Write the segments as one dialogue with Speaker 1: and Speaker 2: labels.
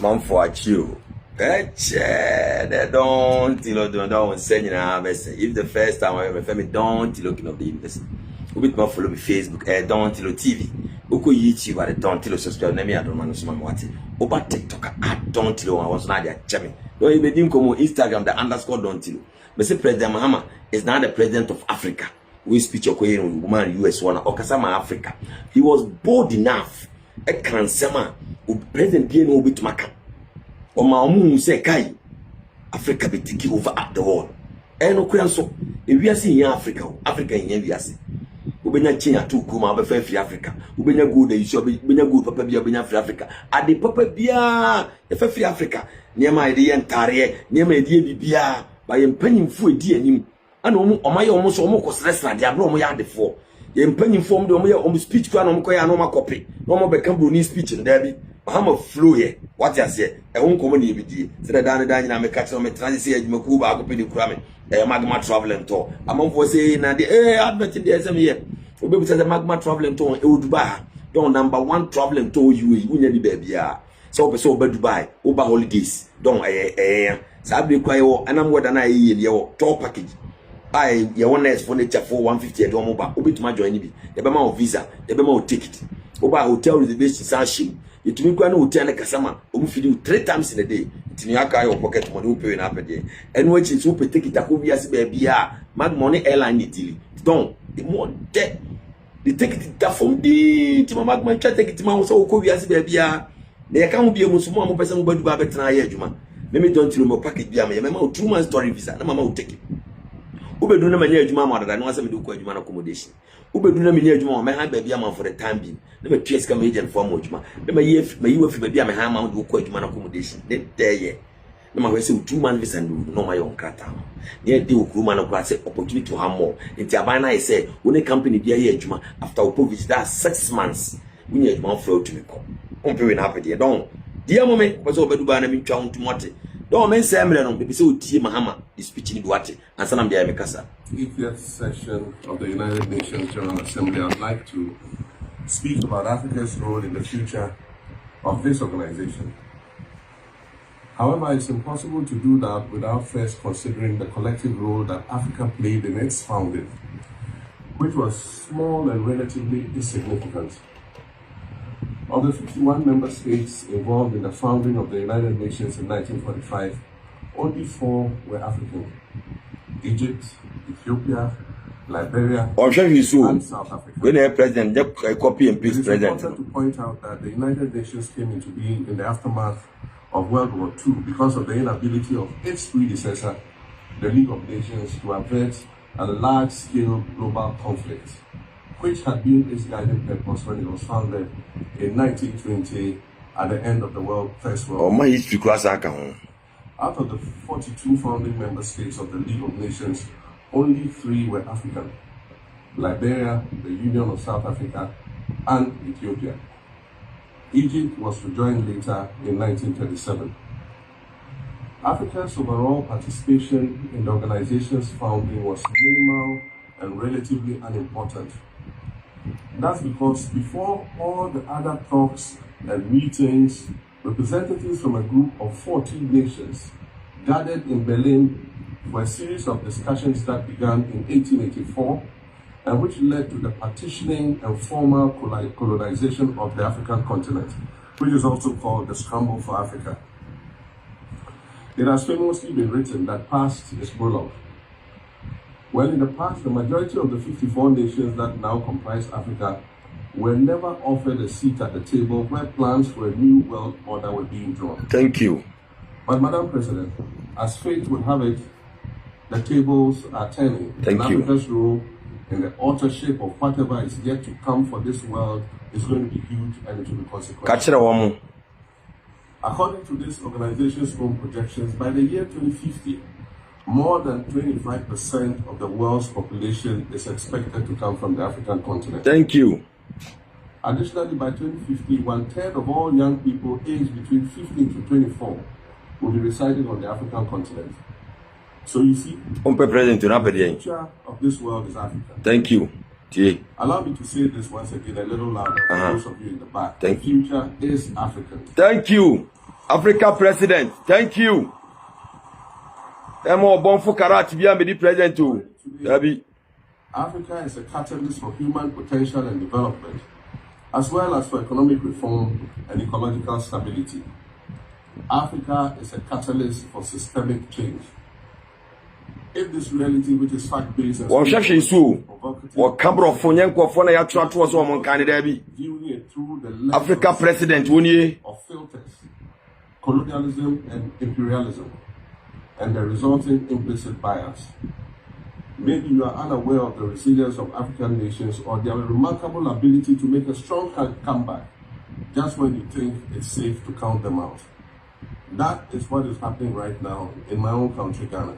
Speaker 1: man for a chill. They don't say if the first time I ever me don't looking of the university. We bit more follow me Facebook, don't TV. Oko YouTube at don't subscribe. Name I don't man some what. Over TikTok at don't I was not there chemi. Don't even come on Instagram the underscore don't tilo. Mr. President Mahama is now the president of Africa. We speech okwe woman US one Okasama Africa. He was bold enough. A cansema president bien obi to maka. Omu say kai Africa be taking over at the world. No kwan so e wiase in Africa in wiase. Ubenya China to kuma be free Africa. Ubenya good you should be good papa bia ubenya free Africa. Ade papa bia e free Africa. Niema ide yentare, niema ide bibia ba yempanyimfo edi anim. Ana omaye omo so omo kosresra de abro omo ya adefo. Yempanyimfo omo de omo ya omo speech kwa na omo koya na omo copy. Na omo be can Bruni speech nda bi. Mahama flow here. What you say? E won komo na ebidi. Se da dan na me catch no me transit say adwuma ku ba akopedi kura me. Magma traveling tour. Among say na the advert there some here. Obebu say Magma traveling tour e Dubai. Don number 1 traveling tour UAE. Unya di baby ah. So be Dubai, Oba holidays. Don sabi kwa yo anam wada na ye ye tour package. Ai ye one nice furniture for 150 e do mo ba. Obetuma join ni bi. Ye be ma o visa, ye be ma o ticket. Oba hotel reservation sa shim. Itumi kwa no hotel na kasama. Omu feed 3 times in a day. Itini aka your pocket money pay na pede. Enu echi so pe ticket ko biase be bia. Mag money airline itili. Don the more debt the ticket that from the to mag man try ticket man so ko biase be bia. Na ye ka mo bia musumo am pese mo badu ba betena ye adwuma. Me don't tell me package bia me ma 2 months story visa na mama o take it. Ubedu na manya adwuma ma dada no ase me do ko adwuma na accommodation. Ubedu na manya adwuma ma ha ba bia man for the time being. Na me twes come agent for mo adwuma. Na ma yi wafi ba bia me ha ma do ko adwuma na accommodation. There ye. Na ma wese 2 months visa no ma yon krata. Na dey okuruma na kwa say opportunity to have more. Nti abana I say one company bia ye adwuma after we visit that 6 months. We need adwuma flow to me come. Ompe we na happy there. Don dia moment because obedu ba na mi twa onto mote. Don't men say no be say otie Mahama is speaking Duarte and sanam dia mekasa.
Speaker 2: 80th session of the United Nations General Assembly. I'd like to speak about Africa's role in the future of this organization. However, it's impossible to do that without first considering the collective role that Africa played in its founding, which was small and relatively insignificant. Of the 51 member states involved in the founding of the United Nations in 1945, only 4 were African: Egypt, Ethiopia, Liberia, and South Africa.
Speaker 1: When the president just copy and paste president.
Speaker 2: It is important to point out that the United Nations came into being in the aftermath of World War II because of the inability of its predecessor, the League of Nations, to avert a large-scale global conflict, which had been its guiding purpose when it was founded in 1920 at the end of the First World War. Out of the 42 founding member states of the League of Nations, only 3 were African: Liberia, the Union of South Africa, and Ethiopia. Egypt was to join later in 1937. Africa's overall participation in the organization's founding was minimal and relatively unimportant. That's because before all the other talks and meetings, representatives from a group of 14 nations gathered in Berlin for a series of discussions that began in 1884 and which led to the partitioning and formal colonization of the African continent, which is also called the Scramble for Africa. It has famously been written that past is prologue. Well, in the past, the majority of the 54 nations that now comprise Africa were never offered a seat at the table where plans for a new world order were being drawn.
Speaker 1: Thank you.
Speaker 2: But, Madam President, as fate would have it, the tables are turning.
Speaker 1: Thank you.
Speaker 2: Africa's role in the authorship of whatever is yet to come for this world is going to be huge and it will be consequential. According to this organization's own projections, by the year 2050, more than 25% of the world's population is expected to come from the African continent.
Speaker 1: Thank you.
Speaker 2: Additionally, by 2050, 1/3 of all young people aged between 15 to 24 will be residing on the African continent. So you see, the future of this world is Africa.
Speaker 1: Thank you.
Speaker 2: Allow me to say this once again a little louder for those of you in the back.
Speaker 1: Thank
Speaker 2: you. The future is African.
Speaker 1: Thank you. Africa president, thank you. Emo bonfo karat bia me di president too. Dabi.
Speaker 2: Africa is a catalyst for human potential and development, as well as for economic reform and ecological stability. Africa is a catalyst for systemic change. If this reality, which is fact-based and viewing it through the lens
Speaker 1: Africa president
Speaker 2: of filters, colonialism and imperialism, and the resulting implicit bias. Maybe you are unaware of the resilience of African nations or their remarkable ability to make a strong comeback just when you think it's safe to count them out. That is what is happening right now in my own country, Ghana.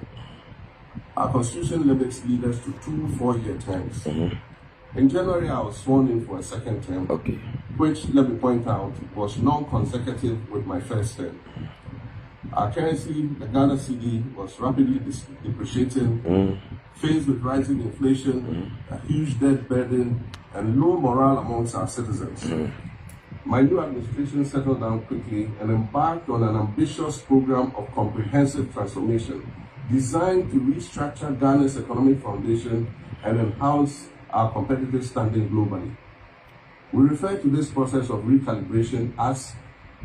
Speaker 2: Our constitution limits leaders to 2 4-year terms. In January, I was sworn in for a second term, which, let me point out, was non-consecutive with my first term. Our currency, the Ghana cedi, was rapidly depreciating, faced with rising inflation, a huge debt burden, and low morale amongst our citizens. My new administration settled down quickly and embarked on an ambitious program of comprehensive transformation designed to restructure Ghana's economic foundation and enhance our competitive standing globally. We refer to this process of recalibration as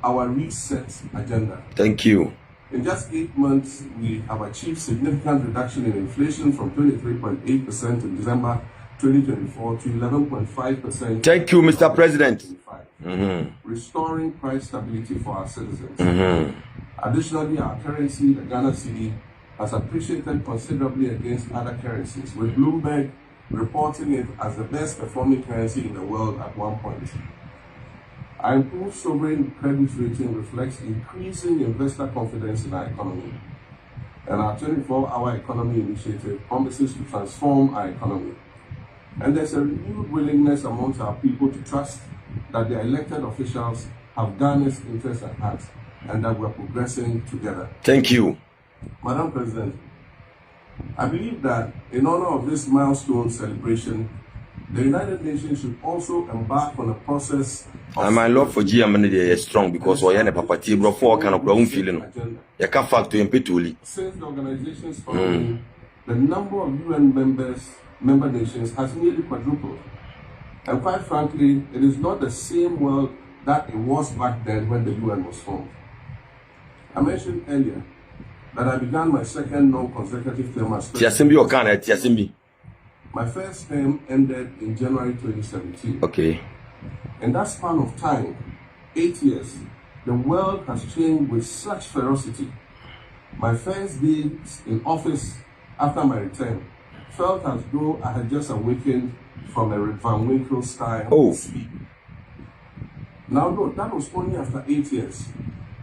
Speaker 2: our reset agenda.
Speaker 1: Thank you.
Speaker 2: In just 8 months, we have achieved significant reduction in inflation from 23.8% in December 2024 to 11.5%.
Speaker 1: Thank you, Mr. President.
Speaker 2: Restoring price stability for our citizens. Additionally, our currency, the Ghana cedi, has appreciated considerably against other currencies, with Bloomberg reporting it as the best performing currency in the world at one point. Our improved sovereign credit rating reflects increasing investor confidence in our economy. And our 24-hour economy initiative promises to transform our economy. And there's a renewed willingness amongst our people to trust that their elected officials have Ghana's interests at heart and that we're progressing together.
Speaker 1: Thank you.
Speaker 2: Madam President, I believe that in honor of this milestone celebration, the United Nations should also embark on a process of...
Speaker 1: And my love for GMN is strong because we are a papati bro for kind of brown feeling. You can't factor in petuli.
Speaker 2: Since the organization's founding, the number of UN member nations has nearly quadrupled. And quite frankly, it is not the same world that it was back then when the UN was formed. I mentioned earlier that I began my second non-consecutive term as president. My first term ended in January 2017.
Speaker 1: Okay.
Speaker 2: In that span of time, 8 years, the world has changed with such ferocity. My first days in office after my return felt as though I had just awakened from a Van Winkle style sleep. Now, no, that was only after 8 years.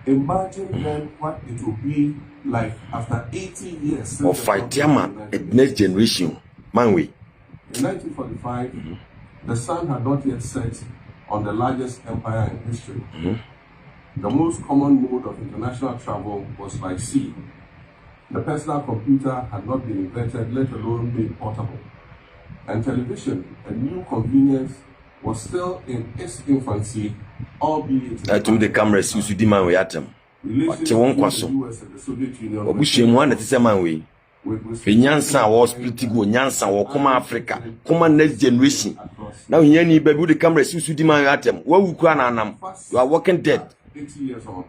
Speaker 2: Imagine then what it will be like after 80 years.
Speaker 1: Of fight, next generation, man we.
Speaker 2: In 1945, the sun had not yet set on the largest empire in history. The most common mode of international travel was by sea. The personal computer had not been invented, let alone made portable. And television, a new convenience, was still in its infancy, albeit...
Speaker 1: I told the cameras you should demand we at them.
Speaker 2: Relations between the US and the Soviet Union...
Speaker 1: Nyansa was pretty good. Nyansa will come Africa, come next generation. Now you need baby the cameras you should demand at them. What we can you are working dead.
Speaker 2: 80 years on.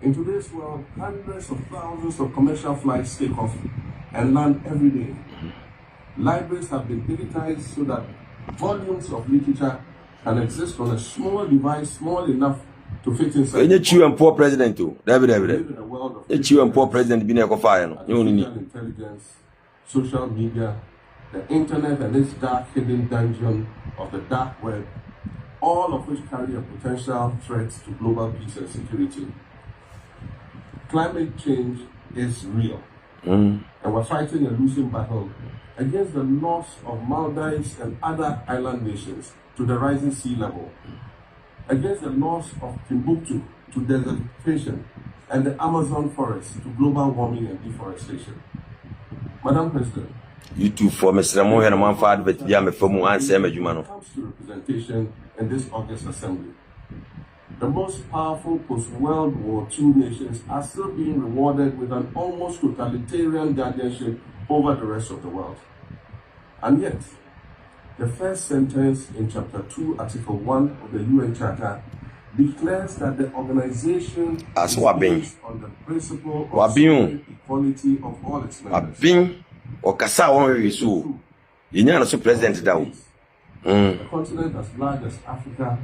Speaker 2: In today's world, hundreds of thousands of commercial flights take off and land every day. Libraries have been digitized so that volumes of literature can exist on a small device, small enough to fit inside.
Speaker 1: You and poor president too. David. You and poor president being a fire.
Speaker 2: Artificial intelligence, social media, the internet and its dark hidden dungeon of the dark web, all of which carry a potential threat to global peace and security. Climate change is real, and we're fighting a losing battle against the loss of Maldives and other island nations to the rising sea level, against the loss of Timbuktu to desertification and the Amazon forest to global warming and deforestation. Madam President,
Speaker 1: you too for Mr. Mohan and Manfad, but Yam for Muan Sam,
Speaker 2: when it comes to representation in this August Assembly, the most powerful post-World War II nations are still being rewarded with an almost totalitarian guardianship over the rest of the world. And yet, the first sentence in Chapter 2, Article 1 of the UN Charter declares that the organization is based on the principle of equality of all its members. The continent as large as Africa,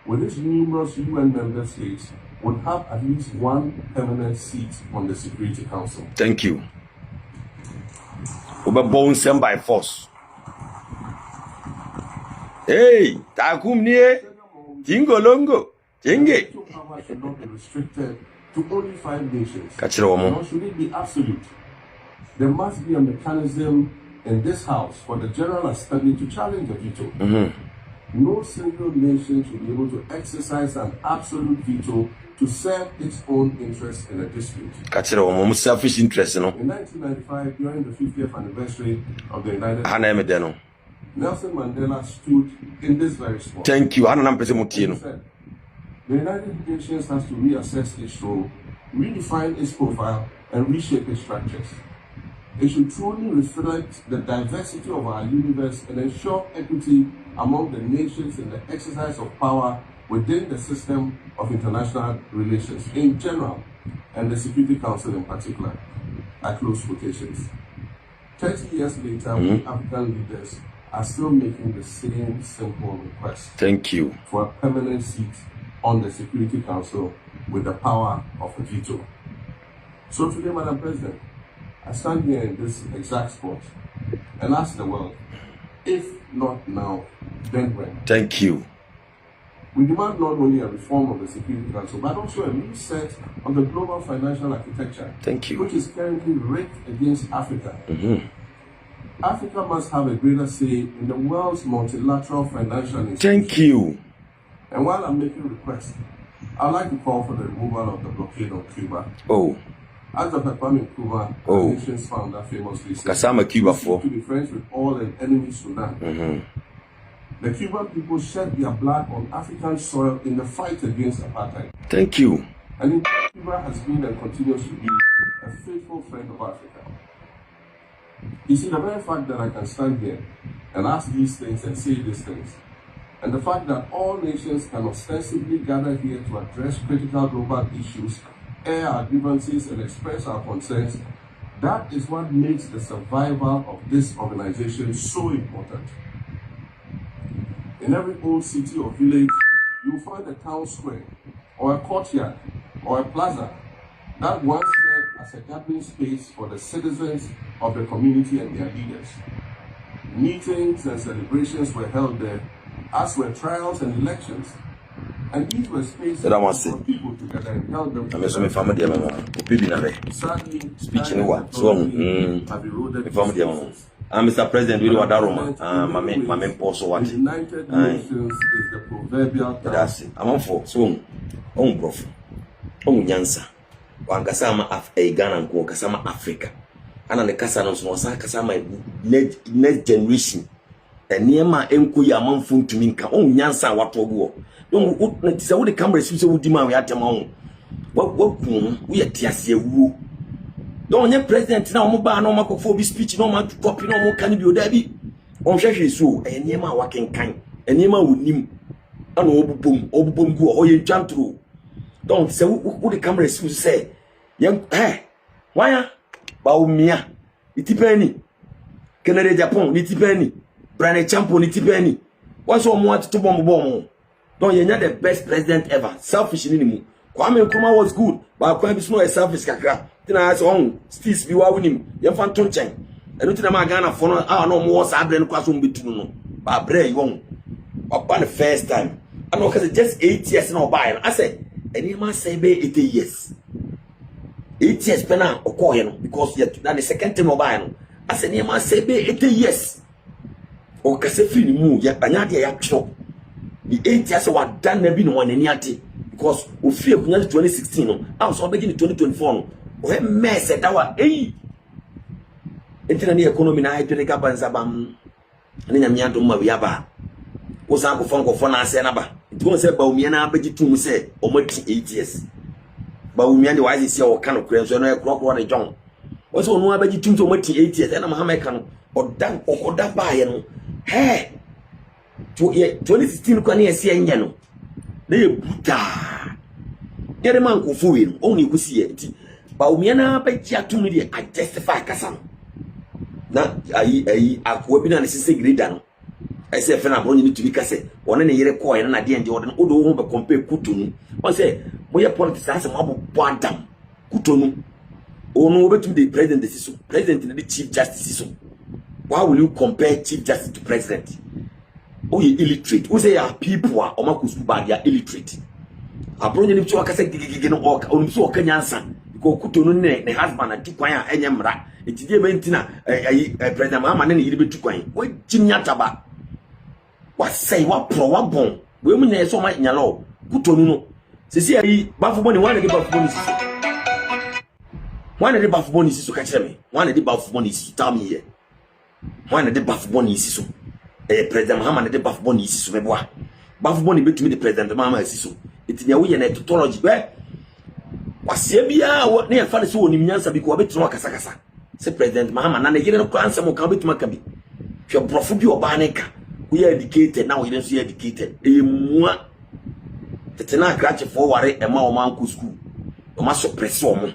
Speaker 2: with its numerous UN member states, would have at least one permanent seat on the Security Council.
Speaker 1: Thank you. We were born by force. Hey, Takum near Tingolongo, Tinge.
Speaker 2: Power should not be restricted to only 5 nations.
Speaker 1: Nor
Speaker 2: should it be absolute. There must be a mechanism in this House for the General Assembly to challenge the veto. No single nation should be able to exercise an absolute veto to serve its own interests in a dispute.
Speaker 1: Selfish interest,
Speaker 2: In 1995, during the 50th anniversary of the United States, Nelson Mandela stood in this very spot.
Speaker 1: Thank you.
Speaker 2: He said, the United Nations has to reassess its role, redefine its profile, and reshape its structures. It should truly reflect the diversity of our universe and ensure equity among the nations in the exercise of power within the system of international relations in general, and the Security Council in particular. I close quotations. 30 years later, we African leaders are still making the same simple request.
Speaker 1: Thank you.
Speaker 2: For a permanent seat on the Security Council with the power of a veto. So today, Madam President, I stand here in this exact spot and ask the world, if not now, then when?
Speaker 1: Thank you.
Speaker 2: We demand not only a reform of the Security Council, but also a reset of the global financial architecture.
Speaker 1: Thank you.
Speaker 2: Which is currently rigged against Africa. Africa must have a greater say in the world's multilateral financial institutions.
Speaker 1: Thank you.
Speaker 2: And while I'm making requests, I'd like to call for the removal of the blockade on Cuba. As Dr. Kwame Nkrumah, the nation's founder, famously said,
Speaker 1: Kasama Cuba for
Speaker 2: to be friends with all and enemy Sudan. The Cuban people shed their blood on African soil in the fight against apartheid.
Speaker 1: Thank you.
Speaker 2: And Cuba has been and continues to be a faithful friend of Africa. You see, the very fact that I can stand here and ask these things and say these things, and the fact that all nations can ostensibly gather here to address critical global issues, air our grievances, and express our concerns, that is what makes the survival of this organization so important. In every old city or village, you will find a town square, or a courtyard, or a plaza that once served as a gathering space for the citizens of the community and their leaders. Meetings and celebrations were held there, as were trials and elections. And these were spaces for people together and held them together. Sadly,
Speaker 1: speech in what? So, Mr. President, we do what my also what.
Speaker 2: The United Nations is the proverbial.
Speaker 1: That's it. I'm on for so on prof. On Yansa. Wankasama Ghana and Kasama Africa. And the Kasano was Kasama next generation. And near my enquiry among fun to me, on Yansa, what will don't say what the cameras use with demand at them on. What we are Tiasia woo. Don't your president now mobile no macophobic speech, no man to copy no more can be Debbie. On Shashi so, and near my working kind, and near my would nim. An oboom go, or you jump through. Don't say what the cameras use say. Young, why? Baumia, Itipenny. Canada Japan, Itipenny. Brand champion, Itipenny. What's one more to bomb? Don't you know the best president ever? Selfish anymore. Kwame Nkrumah was good, but Kwame is not a selfish kakra. Then I saw still be with him. You fan toncheng. I don't think I'm Ghana for no more sabre kwasum between. But bre you the first time. I know because just 8 years now buy. I said, and he must say be 8 years. 8 years pena okoye because yet that the second time buy. I said he must say be 8 years. O kase feel mu ya anya dia ya tro. The 8 years were done maybe no one any ati because we fear 2016 no I was beginning 2024 no we mess that wa internet economy na hydro gaba nzabam ani nyamia do ma wiaba wo san ko fon na ase na ba to say Baumia na beji to say omoti 8 years Baumia the wise say o kan okran so no e krok one John o so no abeji to omoti 8 years na Mahama kan odan okoda baaye no he to 2016 kwa na ese anya no na ye buta yere man ko fuwe no on ikusi ye nti Baumia na beji atumi de I justify kasa no na ayi akwa bi na sese grade no I say friend abro ni to be kase one na yere ko na de nje odon odo ho be compare kutonu on say moye politics ase mabo adam kutonu onu obetum the president decision president na the chief justice decision why will you compare chief justice to president oh you illiterate who say your people are omakusu bad they are illiterate abro ni to akase gigigi no onu so okanyansa because kutonu ne husband ati kwan a enye mra etidie mentina president Mahama na yiri betu kwan wo jinya taba what say what pro what bon we mu na so ma nyalo kutonu no sisi ayi bafu boni wan de bafu boni siso wan de bafu boni siso ka kire me wan de bafu boni siso tell me here wan de bafu boni siso president Mahama de bafu boni siso me boa bafu boni betumi de president Mahama siso etinya wo ye na etology we wasia bia ne ya fa de so onim nyansa bi ko betunu akasa se president Mahama na yire no kwa ansem ka betuma ka bi hwe brofo bi oba ne ka we are educated now we don't see educated mua tetena krache for ware ema o man ku school o ma suppress o mo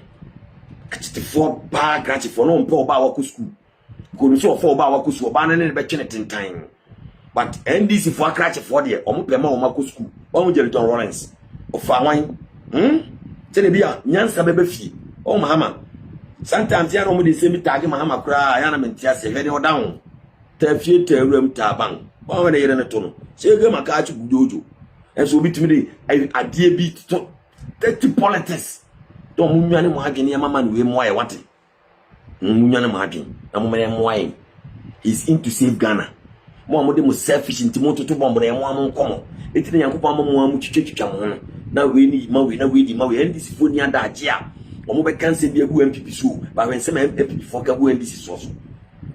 Speaker 1: kachite for ba krache for no mpo ba wa ku school ko ni so for ba wa ku school ba na ne be twene tentan but NDC for krache for there o mo pe ma o ma ku school o mo Jeriton Lawrence o fa wan tene bia nyansa be fi o Mahama sometimes ya no mo de semi tag Mahama kura ya na mentia se hwe o down ta fie ta awram ta ban o na yere ne to no se ga maka achi gudojo enso bitimi de adie bi to dirty politics to munwane mo agene mama no we mo aye wate munwane mo agene na mo mere mo aye is into save Ghana mo de mo selfish ntimo to bombo na mo am nkomo etine yankopon mo am twitwitwa mo no na we ni ma we na we di ma we ndisi foni ada age a mo be cancel bi agu MPP so ba when say MPP for ka agu ndisi so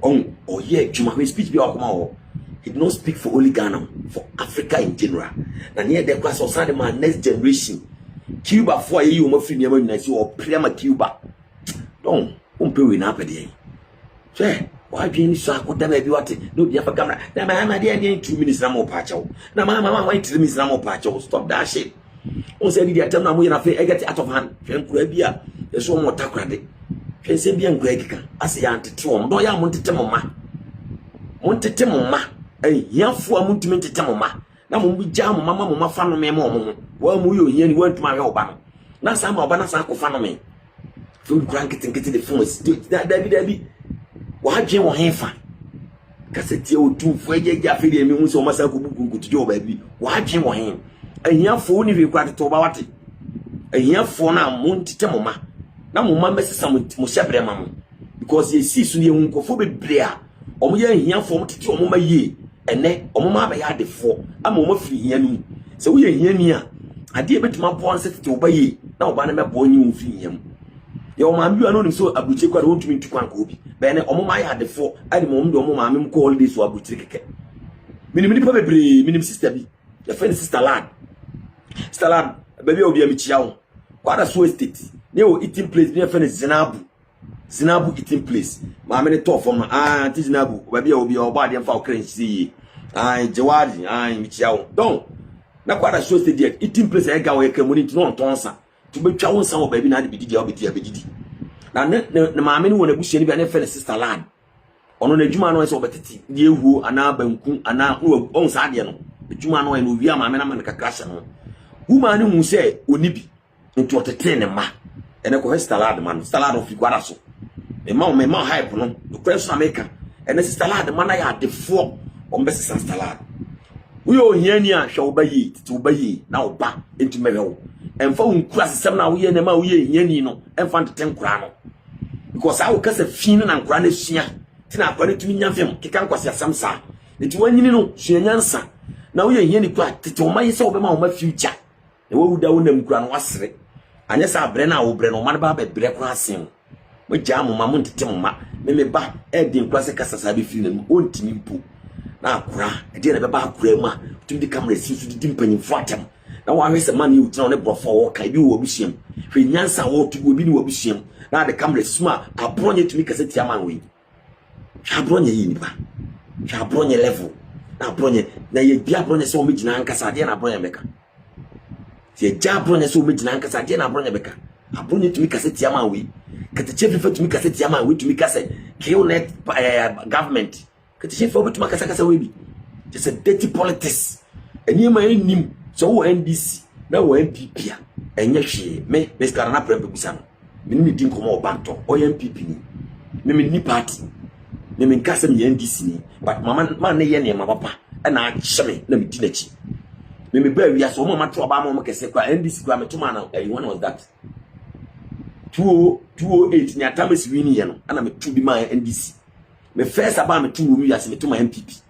Speaker 1: oh yeah juma we speech bi akoma o. He did not speak for only Ghana, for Africa in general. And here the class of my next generation. Cuba for you more free never or Prima Cuba. Don't pay with Napadi. Say, why being so I could never be what no be for camera. Now my dear 2 minutes no more patcho. Now my mama wait 3 minutes no more patcho. Stop that shit. On said the attempt we have I get it out of hand. Fen Kurabia, there's one more takrade. Fen Sembian Greg, as a auntie Tom, no ya wanted to mamma. Wanted to mamma. Yafo amuntime tetemoma na mo bi jam mama mo mafa no me mo wa mu yo hia ni wantuma we oba no na sa ma oba na sa ko fa no me fu kranketenkete de phones dabi wa dwen wo henfa kaseti o tu fu ejeja fe de mi hu so masa ko buku nkutu jo ba bi wa dwen wo hen ahiafo ni we kwa to ba wate ahiafo na mo tetemoma na mo mama sesa mo hyebre mama because ye si so ye hu nkofo bebre a omo ye ahiafo mo tete omo ma ye ene omoma ba ya defo ama omo firi hia nu se wo ye hia ni a ade betuma bo anse tete obaye na oba na mebo nyi wo firi hia mu ye o ma bi anu ni so abuche kwa wo ntumi ntukwan ko bi be ne omoma ya defo ade mo mdo omo ma mem ko holiday so abuche keke minim pa bebre minim sister bi ya friend sister lad baby obi am chia wo kwada so estate ne o eating place bi friend Zinabu eating place. Ma me to from Zinabu. Baby obi oba dem fa okrensi. Jawadi, michiao. Don. Na kwada show state there eating place e ga we community no ntonsa. To be twa wonsa wo baby na de bididi obedi. Na ma me no na buhie ni bi na fe sister land. Ono na adwuma no e so obetiti die ehuo ana banku ana onsa ade no. Adwuma no e no wi ama me na man kakrasha no. Woman ni hu se onibi nti otete ne ma. Ene ko sister man. Sister land of kwada so. Me ma hype no the question America and this salad man ya defo on best salad we o hiani a hwe obayi tete obayi na oba enti mewe emfa unkura sesem na we ne ma we hiani no emfa ntete nkura no because I will kase fin na nkura na sua tina akware tumi nyafem keka nkwase asam sa enti wanyini no sua nyansa na we hiani kwa tete o mayi se obema o ma future e wo wuda wo na nkura no wasere anya sa abre na wo bre no ma ba bre kwa asen mo jamu mamu ntete mma me ba e di nkwase kasa sabe firi na ontimi mpo na akura e di na be ba akura mu a to the camera si so di mpanyimfo atam na wa hwese man you tena ne brofo wo kai bi wo busuam hwe nyansa wo to obi ni wo busuam na the camera sma abronye to me kaseti aman we abronye yi nipa abronye level na abronye na ye bia abronye se o me gina ankasa de na abronye meka ye ja abronye se o me gina ankasa de na abronye meka abronye to me kaseti aman we kete chefe to me kaseti aman we to me kase kill net government kete chefe obi to me kasa we bi just a dirty politics eni ma enim so wo NDC na wo MPP a enye hwe me Mr. Nana Prempe busa no me ni din komo obanto o MPP ni me party me nkasa me NDC ni but mama man ne ye ne ma papa na acheme na me di nachi me ba wi aso mama to ba mama kese kwa NDC kwa me to man when was that 2008 ni atamesi wini ye no ana me to bi ma NDC me first aba me to wo wi ase me to ma MPP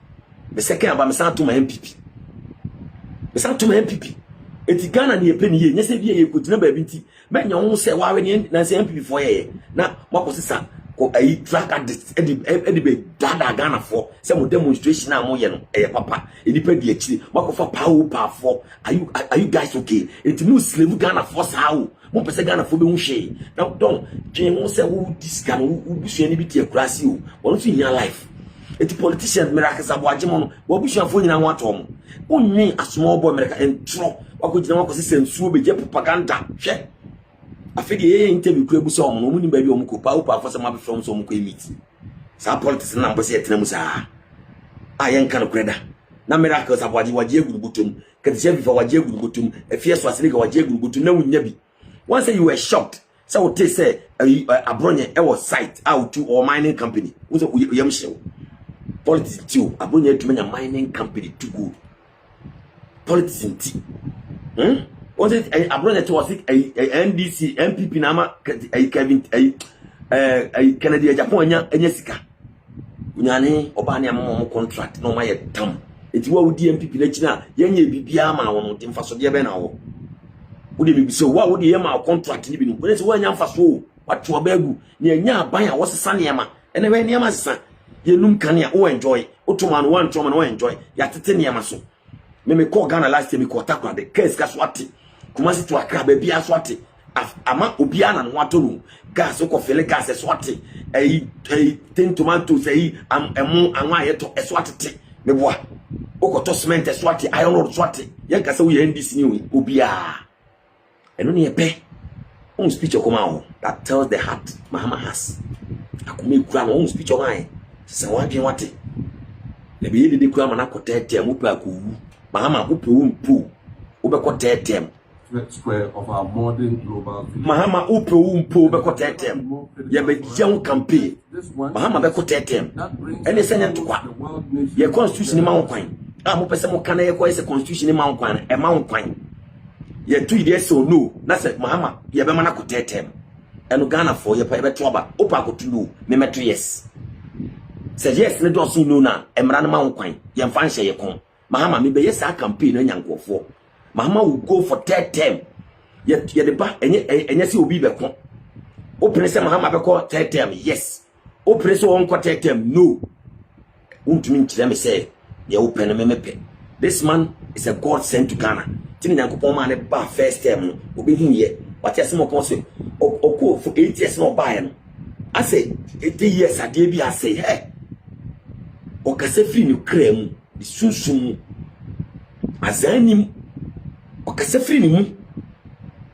Speaker 1: me second aba me san to ma MPP me san to ma MPP eti Ghana ni epe ni ye nyese bi ye kotina ba bi nti me nya wo se wa we ni na se MPP for ye na makosisa ko ayi drag edi be dada Ghana for se mo demonstration na mo ye no e papa edi pe di akiri makofa power for are you guys okay eti no slave Ghana for sa wo mo pese Ghana for be hu hwe na don twen wo se wo discan wo busua ni bi tie kurasi o won so nya life eti politician miracle sabo agemo no wo busua fo nyina ho atom unwi a small boy miracle entro wako gina wako se nsuo be je propaganda hwe afedi ye interview ku ebuso omo no mu ni ba bi omo ko pa upa for se ma be from so omo ko meet sa politics na mbo se etena mu sa ayen kan kreda na miracle sabo agi waje egurugutum kete je bi fa waje egurugutum efie so asene ga waje egurugutum na wunya bi once you were shocked so what they say abronye e was site out to or mining company wo yam shew politics too abronye to menya mining company to go politics nti what it abronye to was NDC MPP na ma Kevin Kennedy Japan nya sika unyane oba ne amamo contract no ma ye tam eti wa udi MPP na china yenye bibia ma won de mfaso de be na wo wode bi so wa wode ye ma contract ni bi no wode se wa nya mfaso wato obagu ne nya aban a wosesa ne ma ene we ne ma sesa ye num kane a wo enjoy otoma no wan toma no enjoy ya tete ne ma so me call Ghana last year me call takwa de case ka swati kuma si to akra ba bia swati ama obia na no atonu gas ko fele gas swati ten tomatoes emu anwa ye to swati te me boa okoto cement swati iron rod swati ye ka se wo ye NDC ni obia eno ne epe on speech okoma that tells the heart Mahama has akome kura no on speech okoma se wadwen wate le be yede kura mana kotete mu pa ko Mahama upe umpu ubeko tetem
Speaker 2: square of our modern global village.
Speaker 1: Mahama upe umpu ubeko tetem ye be young campaign Mahama beko tetem ene senya tukwa ye constitution ni ma nkwan a mo pese mo kana ye ko ye constitution ni ma nkwan e ma nkwan ye tu ide so no na se Mahama ye be mana ko tetem eno Ghana for ye pa ye be toba opa ko tulu me meto yes se yes ne do so no na emra na ma nkwan ye mfa nhye ye kon Mahama me be yes a campaign na nyankofo Mahama will go for third term ye de ba enye se obi be kon o prince Mahama be ko third term yes o prince won ko third term no untumi nkire me say ye open me mepe this man is a god sent to Ghana tin nyankopon ma ne ba first term no obi hu ye what yes mo kon say o ko for 8 years no buy no I say 8 years ade bi I say hey o ka se free no krem sunsun azanim o ka se free ni mu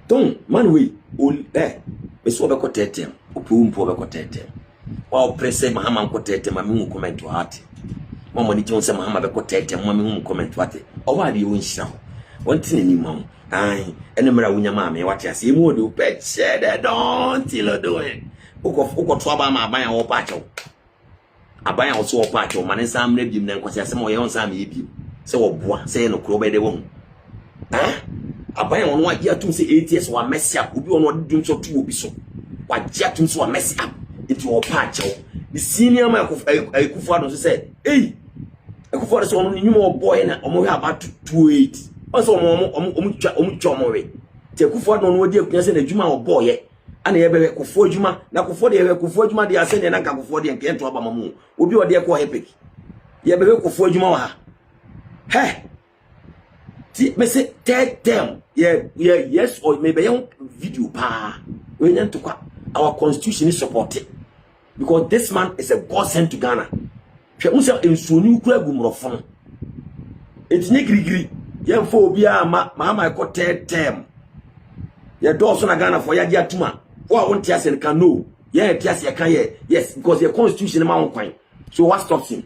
Speaker 1: don man we o be so be ko tetem o pumpo be ko tetem wa presse Mahama ko tetem ma mi hu comment wa ate mama ni jon se Mahama be ko tetem ma mi hu comment wa ate o wa de o nhira won tini ni mam ai ene mra wunya ma me wate ase mu de o pe che de don ti lo do e o ko to ba ma aban wo pa chew aban a wo so pa chew mane sam na bim na nkwase ase mo ye on sam ye bim se wo boa se no kro be de wo aban won wa ya tum se 8 years wa mess up obi won odum so tu obi so wa ya tum so wa mess up it wo pa chew the senior man Akufo Addo so say Akufo Addo so on nyum o boy na omo hwe about 28 also omo twa we te Akufo Addo no odi akunya se na djuma o boy ye ana ye be Akufo adjuma na Akufo de ye Akufo adjuma de ase ne na Akufo de nke ento aba mamu obi odi e ko epic ye be Akufo adjuma wa ha me say third term yes or maybe young video pa we need to our constitution is supported because this man is a godsend to Ghana. Hwe unsa ensoni kura gumrofo etinye grigri yemfo obi a ma ko third term ye do so na Ghana for ya dia tuma wo won tia se kan no ye tia se kan ye yes because the constitution ma won kwan so what stops him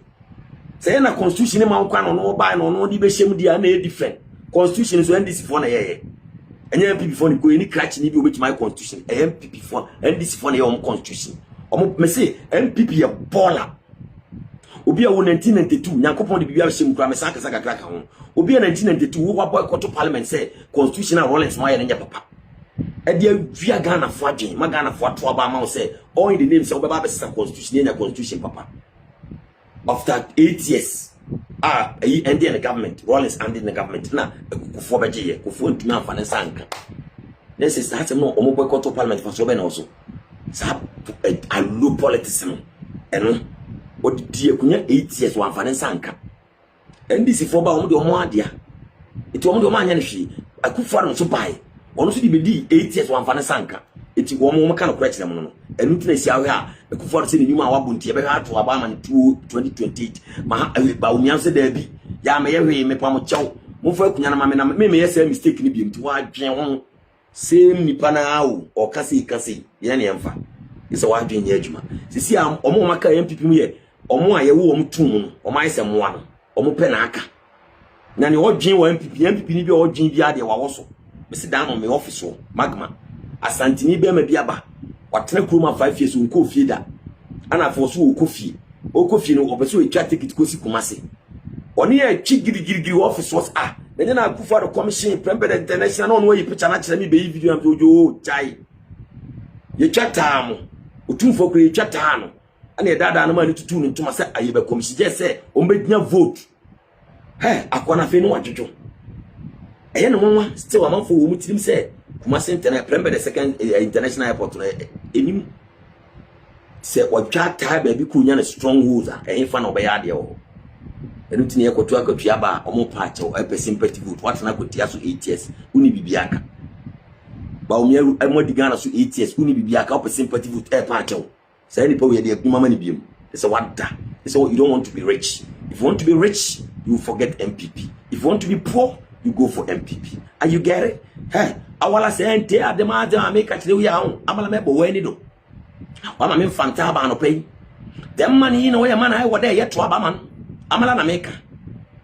Speaker 1: say na constitution ma won kwan no buy no di be shem dia na different constitution so NDC for na ye enye MPP for ni ko ni crash ni bi obeti my constitution MPP for NDC for na ye constitution me say MPP ye baller obi a wo 1992 nyankopon de bibia hye mkura me saka kraka ho obi a 1992 wo boycott parliament say constitutional Rawlings ma ye nya papa e dia via Ghana fo adwen ma Ghana fo ato aba ma wo say all in the name say wo beba be constitution nya constitution papa after 8 years and the government Rawlings and the government na kufo beje ye kufo ntumi afane sanka this is that no omo boycott parliament for so be na also sa I low politics no eno odie kunya 8 years wanfane sanka NDC for ba omo de omo adea eti omo de omo anya ne hwe akufo no so bai ono so di bedi 8 years wanfane sanka eti omo ka no kura kire mo no enu tina si awe a akufo se ne nyuma awabontie be ha to aba man 2028 ma ba omianse da bi ya me ye hwe me pam chew mo fa kunya na ma me ye say mistake ni bi mti wa dwen ho same nipa na awo o kasi ye ne emfa isa wa dwen ye adwuma sisi am omo maka MPP mu ye omo a ye wo omo tum no omo ayese moa no omo pe na aka na ne odwen wa MPP ni bi odwen bi ade wa woso me sit down on my office magma asantini be ma bi aba watena kuruma 5 years unko fie da ana fo so okofie no obeso etwa ticket kosi kumase oni ya twi girigiri office was na na akufa the commission president international no we picture na kire me be video am ojo chai ye twata mo otumfo kure ye twata no ana dada na ma ni tutu no ntuma se ayebe commission je se o mbednya vote akwana fe no wadwojo eye no nwa still amanfo wo mutirim se kumase international the second international airport no enim se wadwata ba bi kunya na strongholds fa na obeya de wo enu tini ekoto akatua ba omo patch o epe sympathy vote what na kotia so 8 years uni bibiaka ba omiaru amodi Ghana so 8 years uni bibiaka ope sympathy vote e patch o say ni power de akuma mani biem it's a wada it's you don't want to be rich if you want to be rich you forget MPP if you want to be poor you go for MPP and you get it awala say ente adema make kire wi ahun amala mebo wani do mama me fanta ba no pay dem money no we man I wo dey yeto aba man amala na meka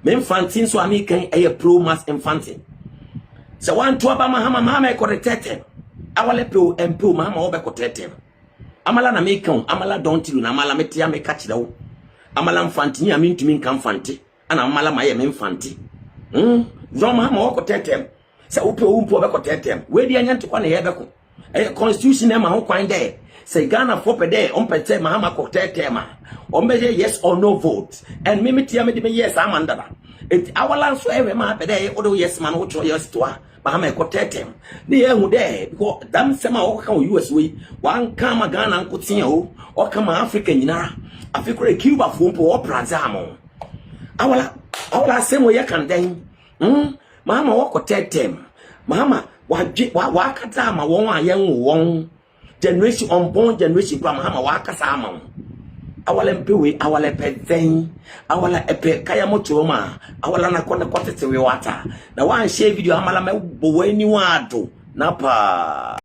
Speaker 1: me infantin so amikan eye pro mass infantin se wan to aba mama e corrected awale pro empo mama wo be corrected amala na meka amala don't you na amala metia me kire wo amala infantin ya mintumi nka infantin ana amala maye me infantin zo mama wo corrected se wo pe wo mpo be corrected we di anya ntokwa na ye be ko constitution e ma ho kwan dey say Ghana for per day on pete Mahama corrected ma on be yes or no vote and me tia me de yes amanda it awala so ewe ma per day odo yes man wo yes to Mahama corrected ni e hu there because dam sema wo ka US we wan kama Ghana nkotia o kama Africa nyina Africa Cuba fo mpo o praza mo awala semo ye kan den Mahama wo corrected Mahama wa kata ma won ayen won generation unborn generation kwa Mahama wakasa ama awala mpewe awala peden awala epe kaya moto ma awala na konda kwatete we wata na wan share video amala me bo wani wado na pa